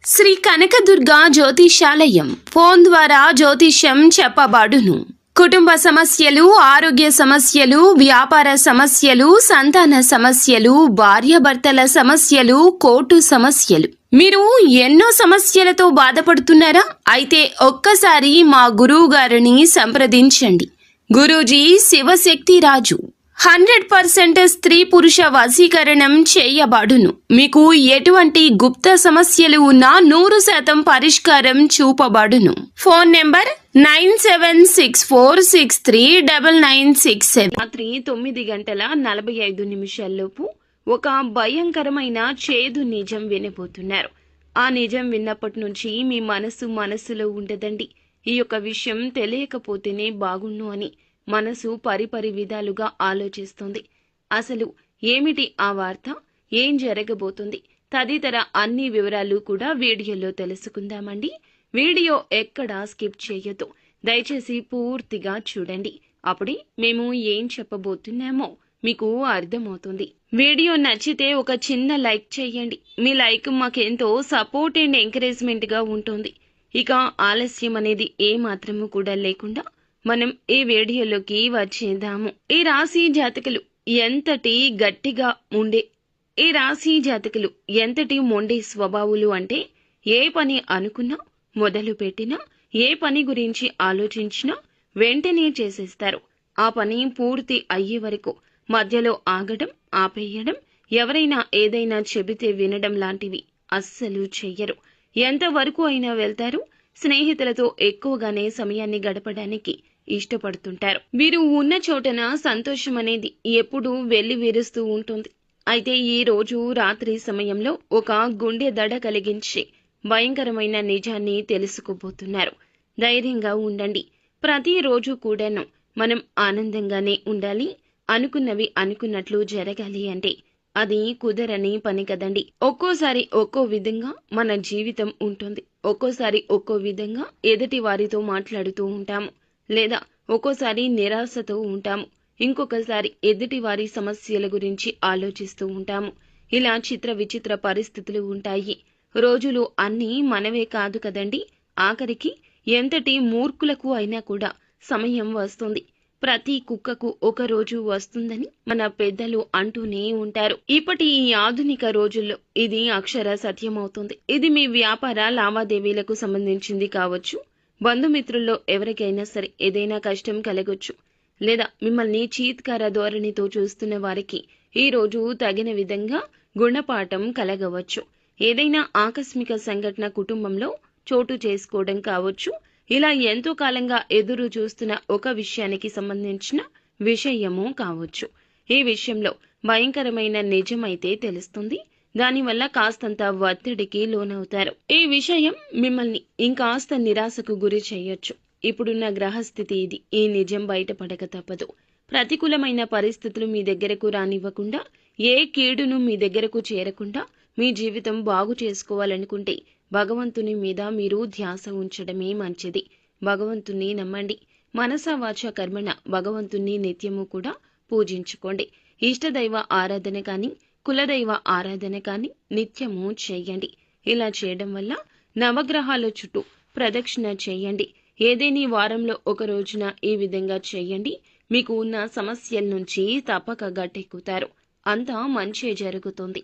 Shri Kanakadurga జ్యోతిషాలయం phone ద్వారా జ్యోతిష్యం చెప్పబడును. కుటుంబ సమస్యలు, ఆరోగ్య సమస్యలు, వ్యాపార సమస్యలు, సంతాన సమస్యలు, భార్యాభర్తల సమస్యలు, కోర్టు సమస్యలు. మీరు ఎన్నో సమస్యలతో బాధపడుతున్నారా? అయితే ఒక్కసారి మా గురువు గారిని సంప్రదించండి. గురూజీ శివశక్తి రాజు 100% స్త్రీ పురుష వశీకరణం చేయబడును. మీకు ఎటువంటి గుప్త సమస్యలు ఉన్నా 100% పరిష్కారం చూపబడును. Phone number 9764639967. రాత్రి 9:45 ఒక భయంకరమైన చేదు నిజం వినబోతున్నారు. ఆ నిజం విన్నప్పటి నుంచి మీ మనసులో ఉండదండి. ఈ యొక్క విషయం తెలియకపోతేనే బాగుండు అని మనసు పరిపరి విధాలుగా ఆలోచిస్తుంది. అసలు ఏమిటి ఆ వార్త, ఏం జరగబోతుంది తదితర అన్ని వివరాలు కూడా వీడియోలో తెలుసుకుందామండి. వీడియో ఎక్కడా స్కిప్ చేయొద్దు, దయచేసి పూర్తిగా చూడండి. అప్పుడే మేము ఏం చెప్పబోతున్నామో మీకు అర్థమవుతుంది. వీడియో నచ్చితే ఒక చిన్న లైక్ చేయండి. మీ లైక్ మాకెంతో సపోర్ట్ అండ్ ఎంకరేజ్మెంట్ గా ఉంటుంది. ఇక ఆలస్యం అనేది ఏ మాత్రము కూడా లేకుండా మనం ఈ వీడియోలోకి వచ్చేద్దాము. ఈ రాశి జాతకులు ఎంతటి మొండే స్వభావులు అంటే ఏ పని అనుకున్నా, మొదలు పెట్టినా, ఏ పని గురించి ఆలోచించినా వెంటనే చేసేస్తారు. ఆ పని పూర్తి అయ్యే వరకు మధ్యలో ఆగడం, ఆపేయడం, ఎవరైనా ఏదైనా చెబితే వినడం లాంటివి అస్సలు చెయ్యరు. ఎంతవరకు అయినా వెళ్తారు. స్నేహితులతో ఎక్కువగానే సమయాన్ని గడపడానికి ఇష్టపడుతుంటారు. వీరు ఉన్న చోటన సంతోషం అనేది ఎప్పుడూ వెళ్లి విరుస్తూ ఉంటుంది. అయితే ఈ రోజు రాత్రి సమయంలో ఒక గుండె దడ కలిగించే భయంకరమైన నిజాన్ని తెలుసుకోబోతున్నారు. ధైర్యంగా ఉండండి. ప్రతిరోజు కూడాను మనం ఆనందంగానే ఉండాలి. అనుకున్నవి అనుకున్నట్లు జరగాలి అంటే అది కుదరని పని కదండి. ఒక్కోసారి ఒక్కో విధంగా మన జీవితం ఉంటుంది. ఒక్కోసారి ఒక్కో విధంగా ఎదుటి వారితో మాట్లాడుతూ ఉంటాము, లేదా ఒక్కోసారి నిరాశతో ఉంటాము, ఇంకొకసారి ఎదుటి వారి సమస్యల గురించి ఆలోచిస్తూ ఉంటాము. ఇలా చిత్ర విచిత్ర పరిస్థితులు ఉంటాయి. రోజులు అన్నీ మనవే కాదు కదండి. ఆఖరికి ఎంతటి మూర్ఖులకు అయినా కూడా సమయం వస్తుంది. ప్రతి కుక్కకు ఒక రోజు వస్తుందని మన పెద్దలు అంటూనే ఉంటారు. ఇప్పటి ఈ ఆధునిక రోజుల్లో ఇది అక్షర సత్యమవుతుంది. ఇది మీ వ్యాపార లావాదేవీలకు సంబంధించింది కావచ్చు, బంధుమిత్రుల్లో ఎవరికైనా సరే ఏదైనా కష్టం కలగొచ్చు, లేదా మిమ్మల్ని చీత్కార ధోరణితో చూస్తున్న వారికి ఈ రోజు తగిన విధంగా గుణపాఠం కలగవచ్చు. ఏదైనా ఆకస్మిక సంఘటన కుటుంబంలో చోటు చేసుకోవడం కావచ్చు. ఇలా ఎంతో కాలంగా ఎదురు చూస్తున్న ఒక విషయానికి సంబంధించిన విషయము కావచ్చు. ఈ విషయంలో భయంకరమైన నిజమైతే తెలుస్తుంది. దానివల్ల కాస్తంత ఒత్తిడికి లోనవుతారు. ఈ విషయం మిమ్మల్ని ఇంకాస్త నిరాశకు గురి చేయొచ్చు. ఇప్పుడున్న గ్రహస్థితి ఇది. ఈ నిజం బయటపడక తప్పదు. ప్రతికూలమైన పరిస్థితులు మీ దగ్గరకు రానివ్వకుండా, ఏ కీడును మీ దగ్గరకు చేరకుండా మీ జీవితం బాగు చేసుకోవాలనుకుంటే భగవంతుని మీద మీరు ధ్యాస ఉంచడమే మంచిది. భగవంతుని నమ్మండి. మనసా వాచ కర్మణ భగవంతుని నిత్యము కూడా పూజించుకోండి. ఇష్టదైవ ఆరాధన కానీ, కులదైవ ఆరాధన కానీ నిత్యము చేయండి. ఇలా చేయడం వల్ల నవగ్రహాల చుట్టూ ప్రదక్షిణ చేయండి. ఏదేని వారంలో ఒక రోజున ఈ విధంగా చేయండి. మీకు ఉన్న సమస్యల నుంచి తప్పక గట్టెక్కుతారు. అంతా మంచే జరుగుతుంది.